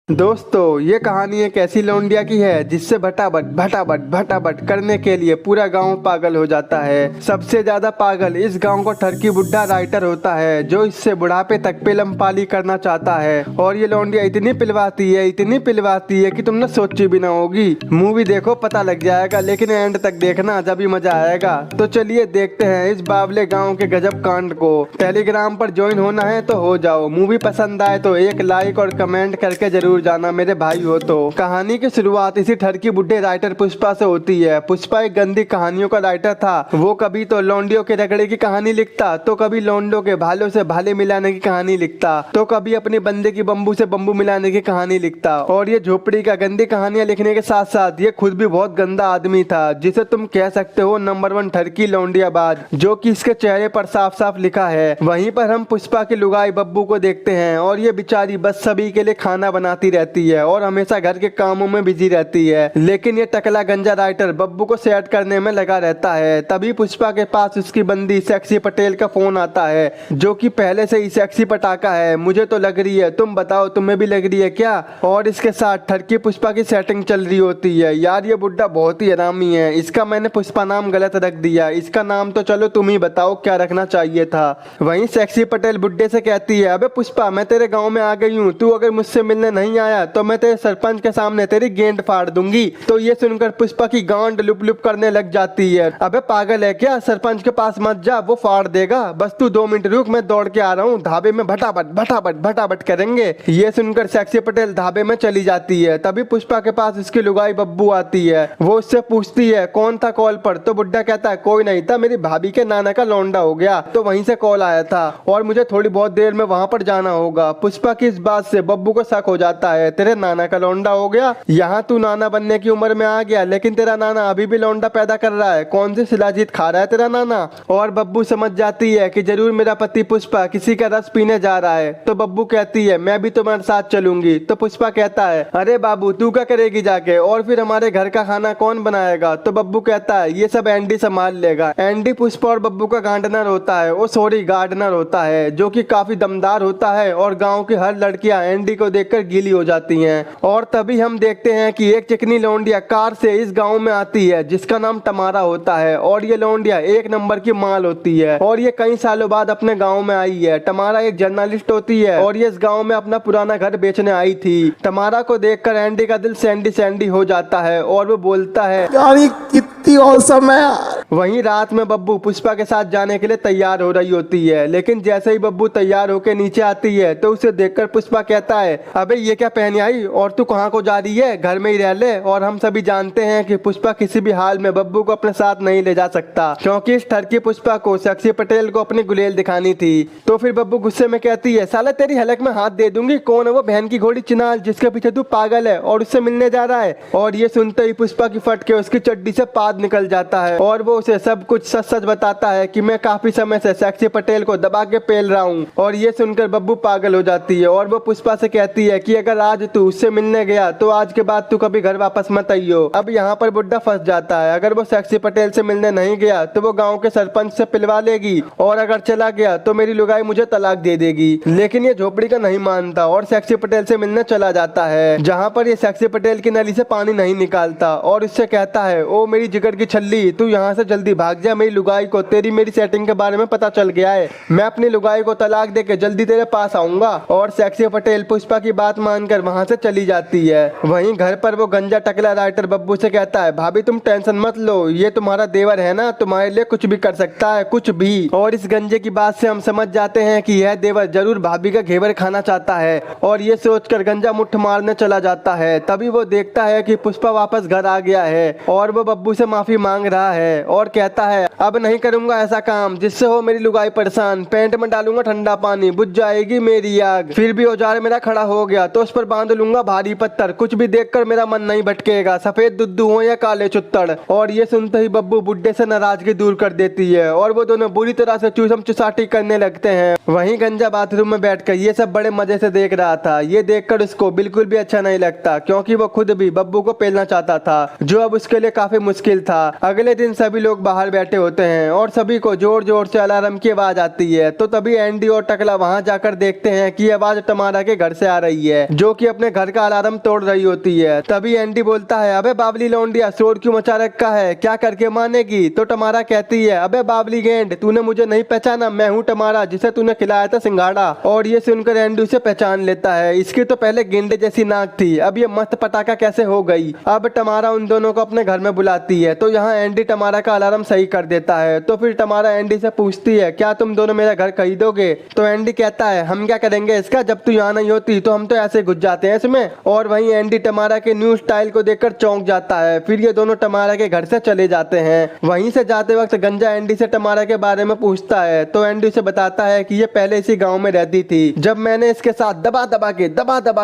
दोस्तों ये कहानी एक ऐसी लौंडिया की है जिससे भटाभट भटाभट भटाभट करने के लिए पूरा गांव पागल हो जाता है। सबसे ज्यादा पागल इस गांव को ठरकी बुड्ढा राइटर होता है जो इससे बुढ़ापे तक पेलम पाली करना चाहता है। और ये लौंडिया इतनी पिलवाती है कि तुमने सोची भी ना होगी। मूवी देखो पता लग जाएगा, लेकिन एंड तक देखना जब भी मजा आएगा। तो चलिए देखते हैं इस बावले गाँव के गजब कांड को। टेलीग्राम पर ज्वाइन होना है तो हो जाओ। मूवी पसंद आए तो एक लाइक और कमेंट करके जरूर जाना मेरे भाई हो तो। कहानी की शुरुआत इसी ठरकी बुड्ढे राइटर पुष्पा से होती है। पुष्पा एक गंदी कहानियों का राइटर था। वो कभी तो लौंडियों के रगड़े की कहानी लिखता, तो कभी लौंडों के भालों से भाले मिलाने की कहानी लिखता, तो कभी अपने बंदे की बम्बू से बम्बू मिलाने की कहानी लिखता। और ये झोपड़ी का गंदी कहानियां लिखने के साथ साथ ये खुद भी बहुत गंदा आदमी था, जिसे तुम कह सकते हो नंबर 1 ठरकी लौंडियाबाज, जो कि इसके चेहरे पर साफ साफ लिखा है। वहीं पर हम पुष्पा की लुगाई बब्बू को देखते हैं और ये बेचारी बस सभी के लिए खाना बनाती रहती है और हमेशा घर के कामों में बिजी रहती है। लेकिन ये टकला गंजा राइटर बब्बू को सेट करने में लगा रहता है। तभी पुष्पा के पास उसकी बंदी सेक्सी पटेल का फोन आता है, जो कि पहले से ही सेक्सी पटाखा है। मुझे तो लग रही है, तुम बताओ तुम्हें भी लग रही है क्या? और इसके साथ ठरकी पुष्पा की सेटिंग चल रही होती है। यार ये बुड्ढा बहुत ही हरामी है। इसका मैंने पुष्पा नाम गलत रख दिया। इसका नाम तो चलो तुम ही बताओ क्या रखना चाहिए था। वहीं सेक्सी पटेल बुड्ढे से कहती है, अबे पुष्पा मैं तेरे गाँव में आ गई हूँ, तू अगर मुझसे मिलने नहीं आया तो मैं तेरे सरपंच के सामने तेरी गेंद फाड़ दूंगी। तो ये सुनकर पुष्पा की गांड लुप लुप करने लग जाती है। अबे पागल है क्या? सरपंच के पास मत जा, वो फाड़ देगा। बस तू 2 मिनट रुक, मैं दौड़ के आ रहा हूँ। धाबे में भटाभट भटाभट भटाभट करेंगे। ये सुनकर सेक्सी पटेल धाबे में चली जाती है। तभी पुष्पा के पास उसकी लुगाई बब्बू आती है। वो उससे पूछती है कौन था कॉल पर? तो बुड्ढा कहता है कोई नहीं था, मेरी भाभी के नाना का लौंडा हो गया तो वहीं से कॉल आया था और मुझे थोड़ी बहुत देर में वहां पर जाना होगा। पुष्पा की इस बात से बब्बू को शक हो जाता है, तेरे नाना का लौंडा हो गया? यहाँ तू नाना बनने की उम्र में आ गया, लेकिन तेरा नाना अभी भी लौंडा पैदा कर रहा है। कौन सी शिलाजीत खा रहा है तेरा नाना? और बब्बू समझ जाती है कि जरूर मेरा पति पुष्पा किसी का रस पीने जा रहा है। तो बब्बू कहती है मैं भी तुम्हारे साथ चलूंगी। तो पुष्पा कहता है अरे बाबू तू क्या करेगी जाके, और फिर हमारे घर का खाना कौन बनाएगा? तो बब्बू कहता है ये सब एंडी संभाल लेगा। एंडी पुष्पा और बब्बू का गार्डनर होता है, वो सॉरी गार्डनर होता है, जो कि काफी दमदार होता है। और गाँव की हर लड़कियां एंडी को देखकर गीली हो जाती है। और तभी हम देखते हैं कि एक चिकनी लौंडिया कार से इस गांव में आती है, जिसका नाम टमारा होता है। और ये लौंडिया एक नंबर की माल होती है और ये कई सालों बाद अपने गांव में आई है। टमारा एक जर्नलिस्ट होती है और ये इस गांव में अपना पुराना घर बेचने आई थी। टमारा को देखकर एंडी का दिल सैंडी सैंडी हो जाता है और वो बोलता है यार ये कितनी औसम है यार। वहीं रात में बब्बू पुष्पा के साथ जाने के लिए तैयार हो रही होती है, लेकिन जैसे ही बब्बू तैयार होकर नीचे आती है तो उसे देखकर पुष्पा कहता है अबे ये क्या पहन आई और तू कहाँ को जा रही है? घर में ही रह ले। और हम सभी जानते हैं कि पुष्पा किसी भी हाल में बब्बू को अपने साथ नहीं ले जा सकता, क्योंकि इस ठरकी पुष्पा को सेक्सी पटेल को अपनी गुलेल दिखानी थी। तो फिर बब्बू गुस्से में कहती है साला तेरी हलक में हाथ दे दूंगी। कौन है वो बहन की घोड़ी चिनाल जिसके पीछे तू पागल है और उससे मिलने जा रहा है? और ये सुनते ही पुष्पा की फट के उसकी चड्डी से पाद निकल जाता है और वो उसे सब कुछ सच सच बताता है कि मैं काफी समय से सेक्सी पटेल को दबा के पेल रहा हूँ। और ये सुनकर बब्बू पागल हो जाती है और वो पुष्पा से कहती है कि अगर आज तू उससे मिलने गया तो आज के बाद तू कभी घर वापस मत आइयो। अब यहाँ पर बुड्ढा फंस जाता है। अगर वो सेक्सी पटेल से मिलने नहीं गया तो वो गाँव के सरपंच से पिलवा लेगी, और अगर चला गया तो मेरी लुगाई मुझे तलाक दे देगी। लेकिन ये झोपड़ी का नहीं मानता और सेक्सी पटेल से मिलने चला जाता है, जहाँ पर ये सेक्सी पटेल की नली से पानी नहीं निकालता और उससे कहता है ओ मेरी जिगर की छल्ली, तू यहाँ से जल्दी भाग जा। मेरी लुगाई को तेरी मेरी सेटिंग के बारे में पता चल गया है। मैं अपनी लुगाई को तलाक दे के जल्दी तेरे पास आऊंगा। और सेक्सी पटेल पुष्पा की बात मानकर वहाँ से चली जाती है। वहीं घर पर वो गंजा टकला राइटर बब्बू से कहता है भाभी तुम टेंशन मत लो, ये तुम्हारा देवर है ना, तुम्हारे लिए कुछ भी कर सकता है, कुछ भी। और इस गंजे की बात से हम समझ जाते हैं कि यह देवर जरूर भाभी का घेवर खाना चाहता है। और ये सोचकर गंजा मुट्ठ मारने चला जाता है। तभी वो देखता है कि पुष्पा वापस घर आ गया है और वो बब्बू से माफी मांग रहा है और कहता है अब नहीं करूंगा ऐसा काम जिससे हो मेरी लुगाई परेशान। पैंट में डालूंगा ठंडा पानी, बुझ जाएगी मेरी आग। फिर भी औजार मेरा खड़ा हो गया तो उस पर बांध लूंगा भारी पत्थर। कुछ भी देखकर मेरा मन नहीं भटकेगा, सफेद दुद्दू हो या काले चुत्तड़। और ये सुनते ही बब्बू बुड्ढे से नाराजगी दूर कर देती है और वो दोनों बुरी तरह से चूसम चुसाटी करने लगते हैं। वहीं गंजा बाथरूम में बैठकर ये सब बड़े मजे से देख रहा था। ये देखकर उसको बिल्कुल भी अच्छा नहीं लगता, क्योंकि वो खुद भी बब्बू को पेलना चाहता था, जो अब उसके लिए काफी मुश्किल था। अगले दिन सभी लोग बाहर बैठे होते हैं और सभी को जोर जोर से अलार्म की आवाज आती है। तो तभी एंडी और टकला वहां जाकर देखते हैं कि आवाज टमारा के घर से आ रही है, जो कि अपने घर का अलार्म तोड़ रही होती है। तभी एंडी बोलता है, अबे बाबली लौंडिया, शोर क्यों मचा रखा है, क्या करके मानेगी? तो टमारा कहती है, अबे बाबली गेंड, तूने मुझे नहीं पहचाना, मैं हूँ टमारा जिसे तूने खिलाया था सिंघाड़ा। और ये सुनकर एंडी उसे पहचान लेता है। इसकी तो पहले गेंडे जैसी नाक थी, अब ये मस्त पटाखा कैसे हो गई? अब टमारा उन दोनों को अपने घर में बुलाती है। तो यहाँ एंडी टमारा का अलार्म सही कर देता है। तो फिर टमारा एंडी से पूछती है, क्या तुम दोनों मेरा घर खरीदोगे? तो एंडी कहता है, हम क्या करेंगे इसका, जब तू यहाँ नहीं होती तो हम तो ऐसे घुस जाते हैं इसमें। और वहीं एंडी टमारा के न्यू स्टाइल को देखकर चौंक जाता है। फिर ये दोनों टमारा के घर से चले जाते हैं। वहीं से जाते वक्त गंजा एंडी से टमारा के बारे में पूछता है। तो एंडी उसे बताता है कि ये पहले इसी गाँव में रहती थी, जब मैंने इसके साथ दबा दबा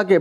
के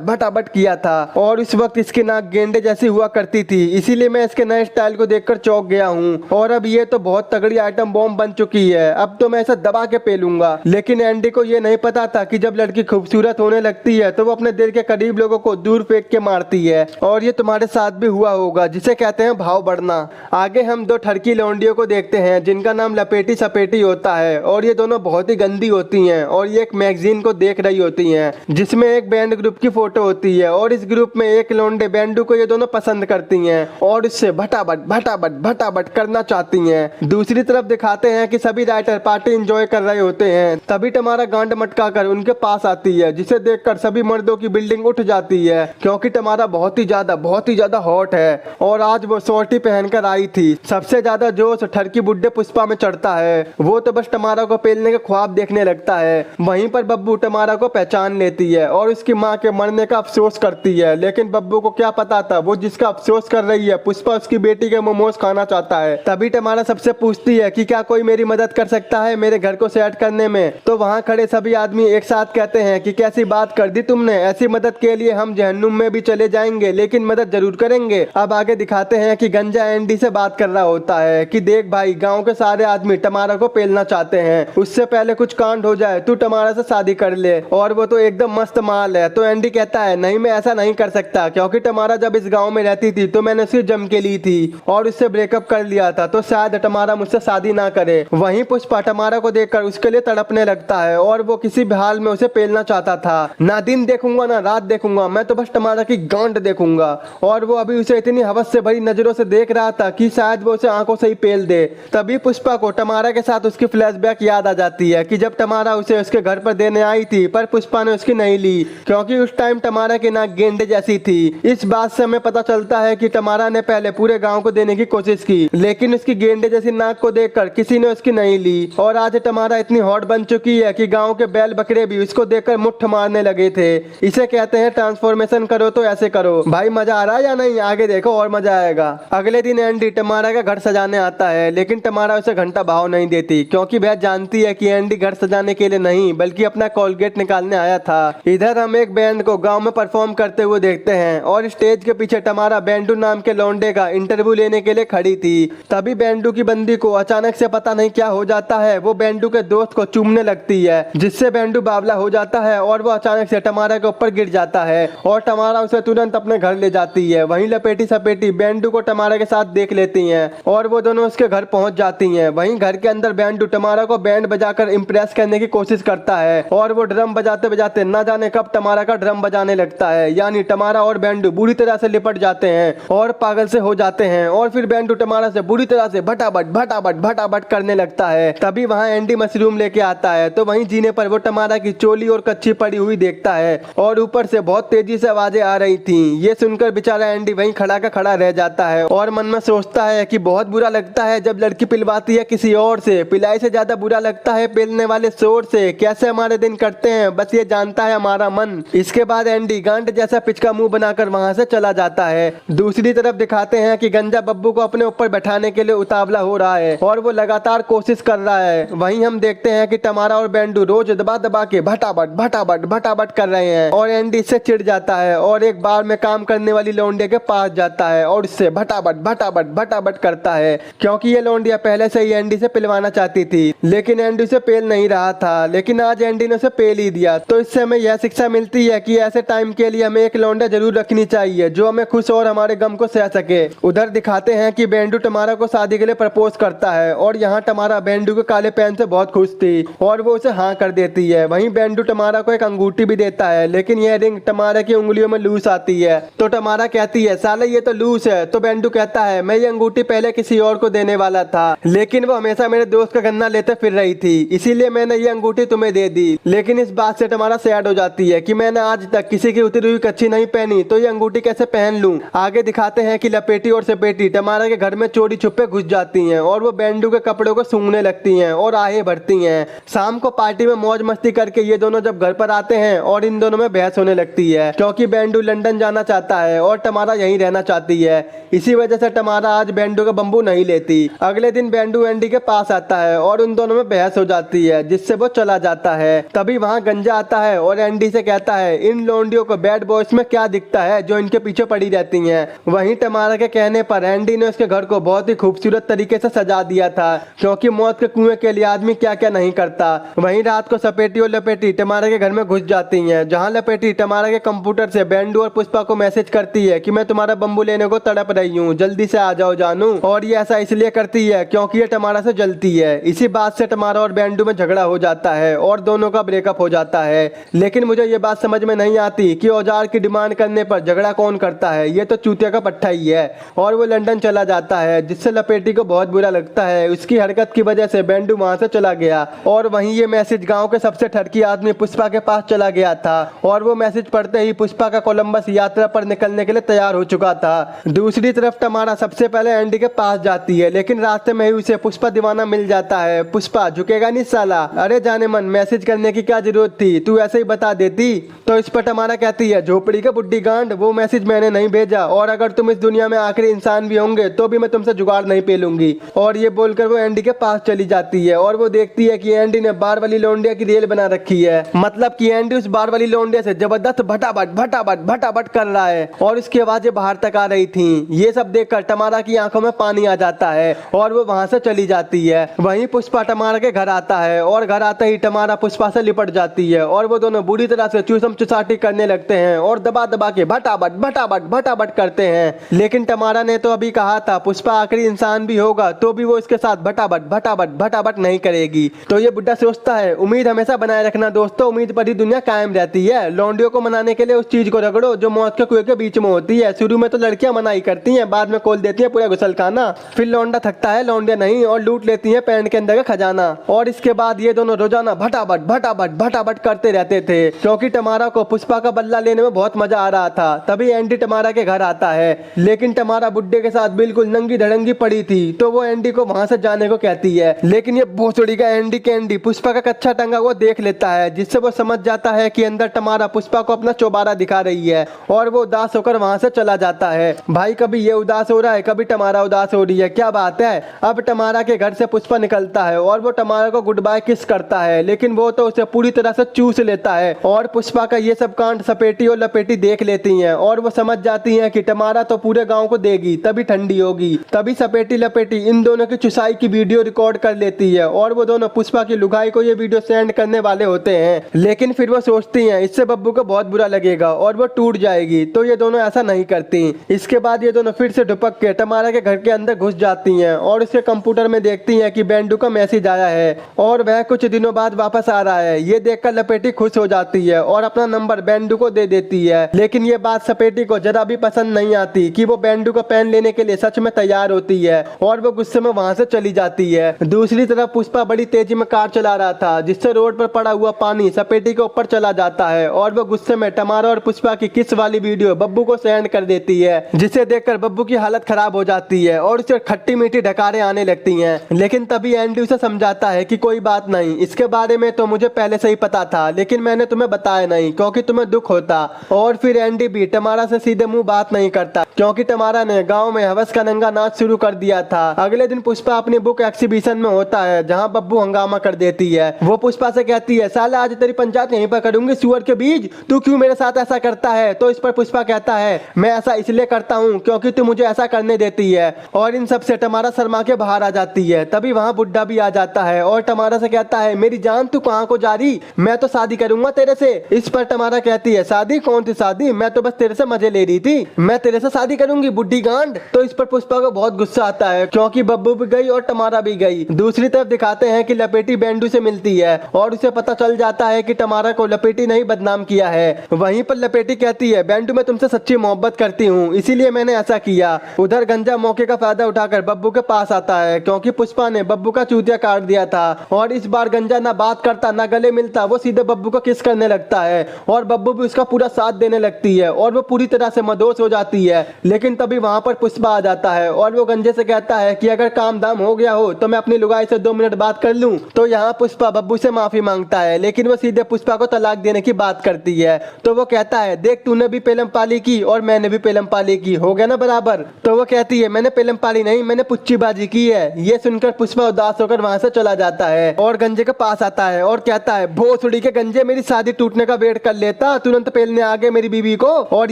भटाभट किया था। और इस वक्त इसकी नाक गेंडे जैसी हुआ करती थी, इसीलिए मैं इसके नए स्टाइल को देखकर चौंक गया हूँ। और अब ये तो बहुत तगड़ी आइटम बॉम्ब बन चुकी है, अब तो मैं इसे दबा के पेलूंगा। लेकिन एंडी को ये नहीं पता था कि जब लड़की खूबसूरत होने लगती है तो वो अपने दिल के करीब लोगों को दूर फेंक के मारती है। और ये तुम्हारे साथ भी हुआ होगा, जिसे कहते हैं भाव बढ़ना। आगे हम दो ठरकी लौंडियों को देखते हैं जिनका नाम लपेटी सपेटी होता है। और ये दोनों बहुत ही गंदी होती हैं और ये एक मैगजीन को देख रही होती हैं जिसमें एक बैंड ग्रुप की फोटो होती है। और इस ग्रुप में एक लौंडे बैंडू को ये दोनों पसंद करती हैं और इससे भटाभट करना चाहती हैं। दूसरी तरफ दिखाते हैं कि सभी राइटर पार्टी एंजॉय कर रहे होते हैं। तभी टमारा गांड मटका कर उनके पास आती है, जिसे देखकर सभी मर्दों की बिल्डिंग उठ जाती है, क्योंकि टमारा बहुत ही ज्यादा हॉट है। और आज वो शॉर्टी पहनकर आई थी। सबसे ज्यादा जोश ठरकी बुड्ढे पुष्पा में चढ़ता है। वो तो बस टमारा को पेलने के ख्वाब देखने लगता है। वहीं पर बब्बू टमारा को पहचान लेती है और उसकी माँ के मरने का अफसोस करती है। लेकिन बब्बू को क्या पता था, वो जिसका अफसोस कर रही है पुष्पा उसकी बेटी के मोमोज खाना चाहता है। तभी टमारा सबसे पूछती है कि क्या कोई मेरी मदद कर सकता है मेरे घर को सेट करने में। तो वहाँ खड़े सभी आदमी एक साथ कहते हैं कि कैसी बात कर दी तुमने, ऐसी मदद के लिए हम जहन्नुम में भी चले जाएंगे, लेकिन मदद जरूर करेंगे। अब आगे दिखाते हैं कि गंजा एंडी से बात कर रहा होता है कि देख भाई, गाँव के सारे आदमी टमारा को पेलना चाहते हैं, उससे पहले कुछ कांड हो जाए, तू टमारा से शादी कर ले और वो तो एकदम मस्त माल है। तो एंडी कहता है, नहीं मैं ऐसा नहीं कर सकता, क्योंकि टमारा जब इस गांव में रहती थी तो मैंने उसे जम के ली थी और उससे ब्रेकअप कर लिया था, तो शायद टमारा मुझसे शादी ना करे। वहीं पुष्पा टमारा को देखकर उसके लिए तड़पने लगता है और वो किसी भी हाल में उसे पेलना चाहता था। ना दिन देखूंगा ना रात देखूंगा, मैं तो बस टमारा की गांड देखूंगा। और वो अभी उसे इतनी हवस से भरी नजरों से देख रहा था कि शायद वो उसे आंखों से ही पेल दे। तभी पुष्पा को टमारा के साथ उसकी फ्लैशबैक याद आ जाती है कि जब टमारा उसे उसके घर पर देने आई थी, पर पुष्पा ने उसकी नहीं ली, क्योंकि उस टाइम टमारा की नाक गेंडे जैसी थी। इस बात से हमें पता चलता है कि टमारा ने पहले पूरे गांव को देने की कोशिश की, लेकिन उसकी गेंडे जैसी नाक को देखकर किसी ने उसकी नहीं ली। और आज टमारा इतनी हॉट बन चुकी है कि गांव के बैल बकरे भी उसको देखकर मुट्ठ मारने लगे थे। इसे कहते हैं ट्रांसफॉर्मेशन करो तो ऐसे करो। भाई मजा आ रहा है या नहीं? आगे देखो और मजा आएगा। अगले दिन एंडी टमारा का घर सजाने आता है, लेकिन टमारा उसे घंटा भाव नहीं देती, क्योंकि वह जानती है कि एंडी घर सजाने के लिए नहीं बल्कि अपना कोलगेट निकालने आया था। इधर हम एक बैंड को गांव में परफॉर्म करते हुए देखते हैं और स्टेज के पीछे टमारा बैंडू नाम के लौंडे का इंटरव्यू लेने के लिए खड़ी थी। तभी बैंडू की बंदी को अचानक से पता नहीं क्या हो जाता है, वो बैंडू के दोस्त को चूमने लगती है, जिससे बैंडू बावला हो जाता है और वो अचानक से टमारा के ऊपर गिर जाता है और टमारा उसे तुरंत अपने घर ले जाती है। वहीं लपेटी सपेटी बैंडू को टमारा के साथ देख लेती हैं और वो दोनों उसके घर पहुंच जाती हैं। वहीं घर के अंदर बैंडू टमारा को बैंड बजाकर इम्प्रेस करने की कोशिश करता है और वो ड्रम बजाते बजाते ना जाने कब टमारा का ड्रम बजाने लगता है। यानी टमारा और बैंडू बुरी तरह से लिपट जाते हैं और पागल से हो जाते हैं और फिर बैंडू टमारा से बुरी तरह से भटाभट करने लगता है। तभी वहाँ एंडी मशरूम लेके आता है, तो वहीं जीने पर वो टमारा की चोली और कच्ची पड़ी हुई देखता है और ऊपर से बहुत तेजी से आवाजें आ रही थी। ये सुनकर बेचारा एंडी वहीं खड़ा का खड़ा रह जाता है और मन में सोचता है कि बहुत बुरा लगता है जब लड़की पिलवाती है किसी और से, पिलाई से ज्यादा बुरा लगता है पेलने वाले शोर से। कैसे हमारे दिन कटते हैं बस ये जानता है हमारा मन। इसके बाद एंडी गांड जैसा पिचका मुंह बनाकर वहां से चला जाता है। दूसरी तरफ दिखाते हैं कि गंजा बब्बू को अपने ऊपर बैठाने के लिए उतावला हो रहा है और वो लगातार कोशिश कर रहा है। वहीं हम देखते हैं कि टमारा और बैंडू रोज दबा दबा के भटाभट कर रहे हैं और एंडी इससे चिढ़ जाता है और एक बार में काम करने वाली लौंडिया के पास जाता है और उससे भटाभट करता है, क्योंकि ये लौंडिया पहले से ही एंडी से पिलवाना चाहती थी, लेकिन एंडी उसे पेल नहीं रहा था। लेकिन आज एंडी ने उसे पेल ही दिया। तो इससे हमें यह शिक्षा मिलती है कि ऐसे टाइम के लिए हमें एक लौंडा जरूर रखनी चाहिए जो हमें खुश और हमारे गम को सह सके। सके। उधर दिखाते हैं कि बेंडू टमारा को शादी के लिए प्रपोज करता है और यहाँ टमारा बेंडू के काले पेन से बहुत खुश थी और वो उसे हाँ कर देती है। वहीं बेंडू टमारा को एक अंगूठी भी देता है, लेकिन यह रिंग टमारा की उंगलियों में लूस आती है। तो टमारा कहती है साले ये तो लूस है। तो बेंडू कहता है मैं ये अंगूठी पहले किसी और को देने वाला था, लेकिन वो हमेशा मेरे दोस्त का गन्ना लेते फिर रही थी, इसीलिए मैंने ये अंगूठी तुम्हें दे दी। लेकिन इस बात से टमारा सैड हो जाती है कि मैंने आज तक किसी की उतरी हुई कच्ची नहीं पहनी, तो ये अंगूठी कैसे पहन लूं। आगे दिखाते हैं कि लपेटी और सपेटी टमारा के घर में चोरी छुपे घुस जाती हैं और वो बेंडू के कपड़ों को सूंघने लगती हैं और आहें भरती हैं। शाम को पार्टी में मौज मस्ती करके ये दोनों जब घर पर आते हैं और इन दोनों में बहस होने लगती है, क्योंकि बेंडू लंदन जाना चाहता है और टमारा यहीं रहना चाहती है। इसी वजह से टमारा आज बेंडू का बम्बू नहीं लेती। अगले दिन बेंडू एंडी के पास आता है और उन दोनों में बहस हो जाती है, जिससे वो चला जाता है। तभी वहाँ गंजा आता है और एंडी से कहता है इन लौंडियों को बैड बॉयज में क्या दिखता है जो इनके पीछे पड़ी रहती हैं। वहीं टमारा के कहने पर एंडी ने उसके घर को बहुत ही खूबसूरत तरीके से सजा दिया था, क्योंकि मौत के कुएं के लिए आदमी क्या क्या नहीं करता। वहीं रात को सपेटी और लपेटी टमारा के घर में घुस जाती हैं, जहां लपेटी टमारा के कंप्यूटर से बेंडू और पुष्पा को मैसेज करती है कि मैं तुम्हारा बम्बू लेने को तड़प रही हूँ, जल्दी से आ जाओ जानू। और ये ऐसा इसलिए करती है क्योंकि ये टमारा से जलती है। इसी बात से टमारा और बेंडू में झगड़ा हो जाता है और दोनों का ब्रेकअप हो जाता है। लेकिन मुझे ये बात समझ में नहीं आती कि औजार की डिमांड करने पर झगड़ा कौन करता है, ये तो चूतिया का पट्टा ही है। और वो लंदन चला जाता है, जिससे लपेटी को बहुत बुरा लगता है। उसकी हरकत की वजह से बेंडू वहां से चला गया और वहीं ये मैसेज गांव के सबसे ठरकी आदमी पुष्पा के पास चला गया था और वो मैसेज पढ़ते ही पुष्पा का कोलंबस यात्रा पर निकलने के लिए तैयार हो चुका था। दूसरी तरफ टमारा सबसे पहले एंडी के पास जाती है, लेकिन रास्ते में ही उसे पुष्पा दीवाना मिल जाता है। पुष्पा झुकेगा नहीं साला, अरे जाने मन मैसेज करने की क्या जरूरत थी, तू ऐसे ही बता देती। तो इस पर टमारा कहती है झोपड़ी का बुड्ढी गांड, वो मैसेज मैंने नहीं भेजा और अगर तुम इस दुनिया में आखिरी इंसान भी होंगे तो भी मैं तुमसे जुगाड़ नहीं पेलूंगी। और ये बोलकर वो एंडी के पास चली जाती है और वो देखती है कि एंडी ने बार वाली लौंडिया की रेल बना रखी है, मतलब कि एंडी उस बार वाली लौंडिया से जबरदस्त भटाभट भटाभट भटाभट कर रहा है और उसकी आवाजें बाहर तक आ रही थी। ये सब देखकर टमारा की आंखों में पानी आ जाता है और वो वहां से चली जाती है। वहीं पुष्पा टमारा के घर आता है और घर आते ही टमारा पुष्पा से लिपट जाती है और वो दोनों बुरी तरह से चूसम चुसाटी करने लगते हैं और दबा दबा के भटाभट भटाभट भटाभट करते हैं। लेकिन टमारा ने तो अभी कहा था पुष्पा आखिरी इंसान भी होगा तो भी वो इसके साथ भटाभट भटाभट भटाभट नहीं करेगी। तो ये बुड्ढा सोचता है उम्मीद हमेशा बनाए रखना दोस्तों, उम्मीद पर ही दुनिया कायम रहती है। लौंडियों को मनाने के लिए उस चीज को रगड़ो जो मौत के कुएं के बीच में होती है। शुरू में तो लड़कियां मनाई करती हैं, बाद में खोल देती हैं पूरा गुसल खाना, फिर लौंडा थकता है लौंडिया नहीं और लूट लेती हैं पैंट के अंदर का खजाना। और इसके बाद ये दोनों रोजाना भटाभट भटाभट भटाभट करते रहते थे, क्योंकि टमारा को पुष्पा का बदला लेने में बहुत मजा आ रहा था। तभी एंडी टमारा के घर आता है, लेकिन टमारा बुड्ढे के साथ बिल्कुल नंगी धड़ंगी पड़ी थी, तो वो एंडी को वहां से जाने को कहती है। लेकिन ये भोसड़ी का एंडी कैंडी पुष्पा का कच्चा टंगा वो देख लेता है, जिससे वो समझ जाता है कि अंदर टमारा पुष्पा को अपना चौबारा दिखा रही है और वो उदास होकर वहां से चला जाता है। भाई कभी ये उदास हो रहा है, कभी टमारा उदास हो रही है, क्या बात है। अब टमारा के घर से पुष्पा निकलता है और वो टमारा को गुड बाय किस करता है, लेकिन वो तो उसे पूरी तरह से चूस लेता है और पुष्पा का ये सब कांड सपेटी और लपेटी देख लेती हैं और वो समझ जाती हैं कि टमारा तो पूरे गांव को देगी तभी ठंडी होगी। तभी सपेटी लपेटी इन दोनों की चुसाई की वीडियो रिकॉर्ड कर लेती है और वो दोनों पुष्पा की लुगाई को ये वीडियो सेंड करने वाले होते हैं, लेकिन फिर वो सोचती हैं इससे बब्बू को बहुत बुरा लगेगा और वो टूट जाएगी, तो ये दोनों ऐसा नहीं करती। इसके बाद ये दोनों फिर से दुपक के टमारा के घर के अंदर घुस जाती हैं और उसके कंप्यूटर में देखती हैं कि बेंडू का मैसेज आया है और वह कुछ दिनों बाद वापस आ रहा है। ये देखकर लपेटी खुश हो जाती है और अपना नंबर बेंडू को दे देती है, लेकिन ये बात सपेटी को जरा भी पसंद नहीं आती कि वो बेंडू का पेन लेने के लिए सच में तैयार होती है और वो गुस्से में वहां से चली जाती है। दूसरी तरफ पुष्पा बड़ी तेजी में कार चला रहा था, जिससे रोड पर पड़ा हुआ पानी सपेटी के ऊपर चला जाता है और वो गुस्से में टमारा और पुष्पा की किस वाली वीडियो बब्बू को सेंड कर देती है, जिसे देखकर बब्बू की हालत खराब हो जाती है और उसे खट्टी मीठी ढकारें आने लगती हैं। लेकिन तभी एंडी उसे समझाता है कि कोई बात नहीं, इसके बारे में तो मुझे पहले से ही पता था, लेकिन मैंने तुम्हें बताया नहीं क्योंकि तुम्हें दुख होता। और फिर एंडी भी टमारा से सीधे मुंह बात नहीं करता, क्योंकि टमारा ने गांव में हवस का नंगा नाच शुरू कर दिया था। अगले दिन पुष्पा अपनी बुक एग्जीबिशन में होता है, जहां बब्बू हंगामा कर देती है। वो पुष्पा से कहती है साला आज तेरी पंचायत यहीं पर करूंगी सुअर के बीज, तू क्यों मेरे साथ ऐसा करता है। तो इस पर पुष्पा कहता है मैं ऐसा इसलिए करता हूँ क्योंकि तू मुझे ऐसा करने देती है। और इन सब से टमारा शर्मा के बाहर आ जाती है। तभी वहाँ बुड्ढा भी आ जाता है और टमारा से कहता है मेरी जान तू कहाँ को जा रही, मैं तो शादी करूंगा तेरे से। इस पर टमारा कहती है शादी कौन सी शादी, मैं तो बस तेरे से मजे ले रही थी, मैं तेरे से शादी करूंगी। करूंगी बुड्ढी गांड। तो इस पर पुष्पा को बहुत गुस्सा आता है क्योंकि बब्बू भी गई और टमारा भी गई। दूसरी तरफ दिखाते हैं कि लपेटी बेंडू से मिलती है और उसे पता चल जाता है कि टमारा को लपेटी नहीं बदनाम किया है। वहीं पर लपेटी कहती है, बेंडू मैं तुमसे सच्ची मोहब्बत करती हूँ, इसीलिए मैंने ऐसा किया। उधर गंजा मौके का फायदा उठाकर बब्बू के पास आता है क्योंकि पुष्पा ने बब्बू का चूतिया काट दिया था और इस बार गंजा ना बात करता ना गले मिलता, वो सीधे बब्बू को किस करने लगता है और बब्बू भी उसका पूरा साथ देने लगती है और वो पूरी तरह से मदोश हो जाती है। लेकिन तभी वहां पर पुष्पा आ जाता है और वो गंजे से कहता है कि अगर काम दाम हो गया हो तो मैं अपनी लुगाई से 2 मिनट बात कर लूं। तो यहाँ पुष्पा बब्बू से माफी मांगता है लेकिन वो सीधे पुष्पा को तलाक देने की बात करती है। तो वो कहता है, देख तूने भी पेलम पाली की और मैंने भी पेलम पाली की, हो गया ना बराबर। तो वो कहती है, मैंने पेलम पाली नहीं, मैंने पुच्चीबाजी की है। ये सुनकर पुष्पा उदास होकर वहां से चला जाता है और गंजे के पास आता है और कहता है, भोसड़ी के गंजे मेरी शादी टूटने का वेट कर लेता, तुरंत पेलने आ गए मेरी बीवी को। और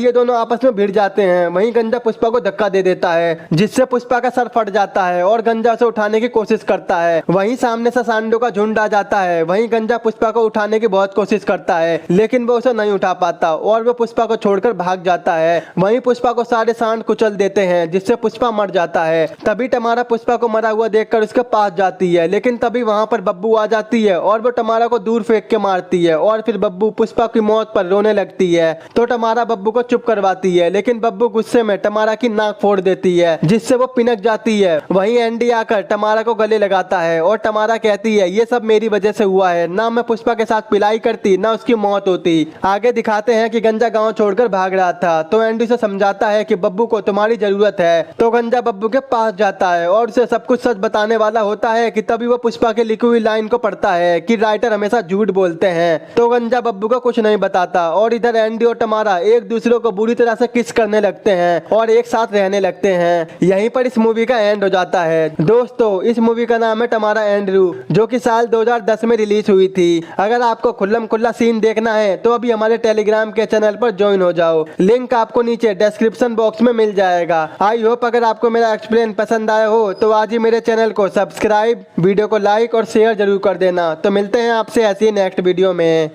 ये दोनों आपस में भिड़ जाते हैं। वहीं गंजा पुष्पा को धक्का दे देता है जिससे पुष्पा का सर फट जाता है और गंजा उसे उठाने की कोशिश करता है। वहीं सामने से सांडों का झुंड आ जाता है। वहीं गंजा पुष्पा को उठाने की बहुत कोशिश करता है लेकिन वो उसे नहीं उठा पाता और वो पुष्पा को छोड़कर भाग जाता है। वहीं पुष्पा को सारे सांड कुचल देते हैं जिससे पुष्पा मर जाता है। तभी टमारा पुष्पा को मरा हुआ देखकर उसके पास जाती है लेकिन तभी वहां पर बब्बू आ जाती है और वो टमारा को दूर फेंक के मारती है और फिर बब्बू पुष्पा की मौत पर रोने लगती है। तो टमारा बब्बू को चुप करवाती है लेकिन बब्बू गुस्से में टमारा की नाक फोड़ देती है जिससे वो पिनक जाती है। वहीं एंडी आकर टमारा को गले लगाता है और टमारा कहती है, ये सब मेरी वजह से हुआ है, ना मैं पुष्पा के साथ पिलाई करती ना उसकी मौत होती। आगे दिखाते हैं कि गंजा गांव छोड़कर भाग रहा था तो एंडी से समझाता है कि बब्बू को तुम्हारी जरूरत है। तो गंजा बब्बू के पास जाता है और उसे सब कुछ सच बताने वाला होता है कि तभी वो पुष्पा के लिखी हुई लाइन को पढ़ता है कि राइटर हमेशा झूठ बोलते हैं। तो गंजा बब्बू को कुछ नहीं बताता और इधर एंडी और टमारा एक दूसरे को बुरी तरह से किस करने लगते हैं और एक साथ रहने लगते हैं। यहीं पर इस मूवी का एंड हो जाता है। दोस्तों इस मूवी का नाम है टमारा एंड्रू, जो कि साल 2010 में रिलीज हुई थी। अगर आपको खुल्लम खुल्ला सीन देखना है तो अभी हमारे टेलीग्राम के चैनल पर ज्वाइन हो जाओ, लिंक आपको नीचे डिस्क्रिप्शन बॉक्स में मिल जाएगा। आई होप अगर आपको मेरा एक्सप्लेन पसंद आया हो तो आज ही मेरे चैनल को सब्सक्राइब, वीडियो को लाइक और शेयर जरूर कर देना। तो मिलते हैं आपसे ऐसी नेक्स्ट वीडियो में।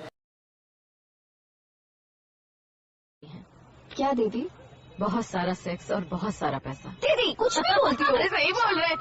क्या दीदी? बहुत सारा सेक्स और बहुत सारा पैसा। दीदी कुछ भी बोलती हो, सही बोल रहे हैं।